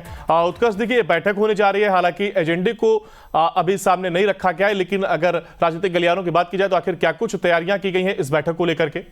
हैं। उत्कर्ष, देखिए ये बैठक होने जा रही है, हालांकि एजेंडे को अभी सामने नहीं रखा गया है, लेकिन अगर राजनीतिक गलियारों की बात की जाए तो आखिर क्या कुछ तैयारियां की गई हैं इस बैठक को लेकर के?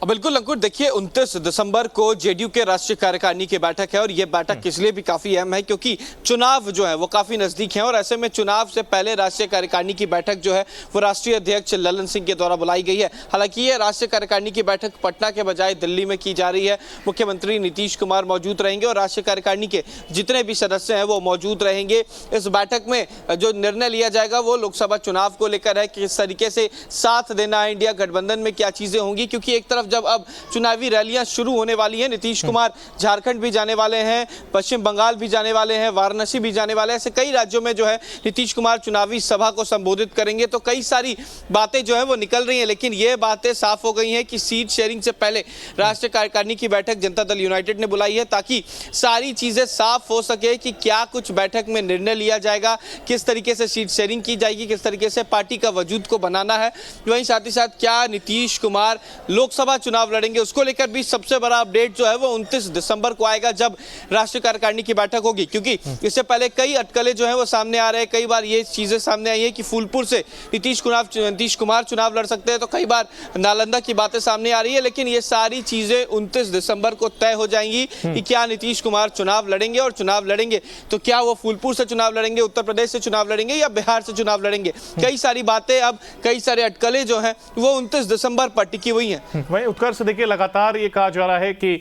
बिल्कुल अंकुर, देखिए 29 दिसंबर को जेडीयू के राष्ट्रीय कार्यकारिणी की बैठक है और ये बैठक किस लिए भी काफी अहम है क्योंकि चुनाव जो है वो काफी नजदीक है और ऐसे में चुनाव से पहले राष्ट्रीय कार्यकारिणी की बैठक जो है वो राष्ट्रीय अध्यक्ष ललन सिंह के द्वारा बुलाई गई है। हालांकि ये राष्ट्रीय कार्यकारिणी की बैठक पटना के बजाय दिल्ली में की जा रही है। मुख्यमंत्री नीतीश कुमार मौजूद रहेंगे और राष्ट्रीय कार्यकारिणी के जितने भी सदस्य हैं वो मौजूद रहेंगे। इस बैठक में जो निर्णय लिया जाएगा वो लोकसभा चुनाव को लेकर है, किस तरीके से साथ देना है इंडिया गठबंधन में, क्या चीजें होंगी, क्योंकि एक तरफ जब अब चुनावी रैलियां शुरू होने वाली हैं, नीतीश कुमार झारखंड भी जाने वाले हैं, पश्चिम बंगाल भी जाने वाले हैं, वाराणसी भी जाने वाले हैं, ऐसे कई राज्यों में जो है नीतीश कुमार चुनावी सभा को संबोधित करेंगे। तो कई सारी बातें जो है वो निकल रही हैं, लेकिन ये बातें साफ हो गई हैं कि सीट शेयरिंग से पहले राष्ट्रीय कार्यकारिणी की बैठक जनता दल यूनाइटेड ने बुलाई है ताकि सारी चीजें साफ हो सके कि क्या कुछ बैठक में निर्णय लिया जाएगा, किस तरीके से सीट शेयरिंग की जाएगी, किस तरीके से पार्टी का वजूद को बनाना है। वहीं साथ ही साथ क्या नीतीश कुमार लोकसभा चुनाव लड़ेंगे, उसको लेकर भी सबसे बड़ा अपडेट जो है वो 29 दिसंबर को आएगा जब राष्ट्रीय कार्यकारिणी की बैठक होगी, क्योंकि इससे पहले कई अटकलें जो है वो सामने आ रहे हैं। कई बार ये चीजें सामने आई है कि फूलपुर से नीतीश कुमार चुनाव लड़ सकते हैं, तो कई बार नालंदा की बातें सामने आ रही है, लेकिन ये सारी चीजें 29 दिसंबर को तय हो जाएंगी कि क्या नीतीश कुमार चुनाव लड़ेंगे, और चुनाव लड़ेंगे तो क्या वो फूलपुर से चुनाव लड़ेंगे, उत्तर प्रदेश से चुनाव लड़ेंगे या बिहार से चुनाव लड़ेंगे। कई सारी बातें, अब कई सारे अटकलें जो हैं वो 29 दिसंबर पर टिकी हुई हैं। वहीं उत्कर्ष, देखिए लगातार ये कहा जा रहा है कि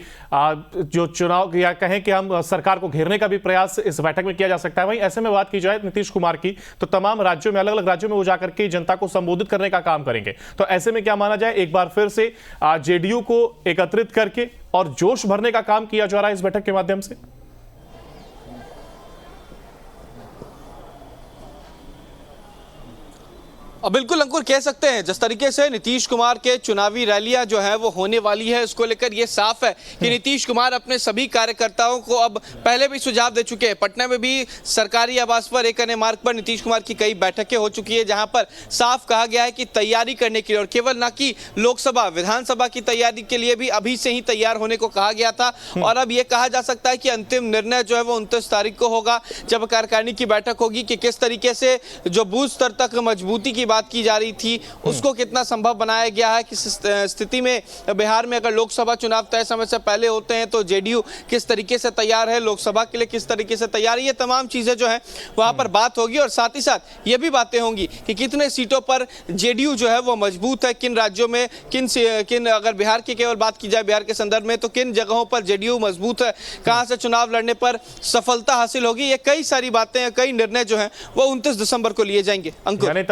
जो चुनाव या कहें कि हम सरकार को घेरने का भी प्रयास इस बैठक में किया जा सकता है। वहीं ऐसे में बात की जाए नीतीश कुमार की तो तमाम राज्यों में, अलग अलग राज्यों में वो जाकर के जनता को संबोधित करने का काम करेंगे। तो ऐसे में क्या माना जाए, एक बार फिर से जेडीयू को एकत्रित करके और जोश भरने का काम किया जा रहा है इस बैठक के माध्यम से? बिल्कुल अंकुर, कह सकते हैं जिस तरीके से नीतीश कुमार के चुनावी रैलियां जो है वो होने वाली है, उसको लेकर ये साफ है कि नीतीश कुमार अपने सभी कार्यकर्ताओं को अब पहले भी सुझाव दे चुके हैं। पटना में भी सरकारी आवास पर एक अन्य मार्ग पर नीतीश कुमार की कई बैठकें हो चुकी है जहां पर साफ कहा गया है कि तैयारी करने के लिए, और केवल ना कि लोकसभा विधानसभा की तैयारी के लिए भी अभी से ही तैयार होने को कहा गया था। और अब यह कहा जा सकता है कि अंतिम निर्णय जो है वो 29 तारीख को होगा जब कार्यकारिणी की बैठक होगी कि किस तरीके से जो बूथ स्तर तक मजबूती की बात की जा रही थी उसको कितना संभव बनाया गया है। किस स्थिति में बिहार में अगर लोकसभा चुनाव तय समय से पहले होते हैं तो जेडीयू किस तरीके से तैयार है, लोकसभा के लिए किस तरीके से तैयार है, ये तमाम चीजें जो है वहां पर बात होगी। और साथ ही साथ ये भी बातें होंगी कि कितने सीटों पर जेडीयू जो है वो मजबूत है, किन राज्यों में, किन अगर बिहार की केवल बात की जाए बिहार के संदर्भ में, तो किन जगहों पर जेडीयू मजबूत है, कहां से चुनाव लड़ने पर सफलता हासिल होगी। ये कई सारी बातें, कई निर्णय जो है वो 29 दिसंबर को लिए जाएंगे। अंकुर।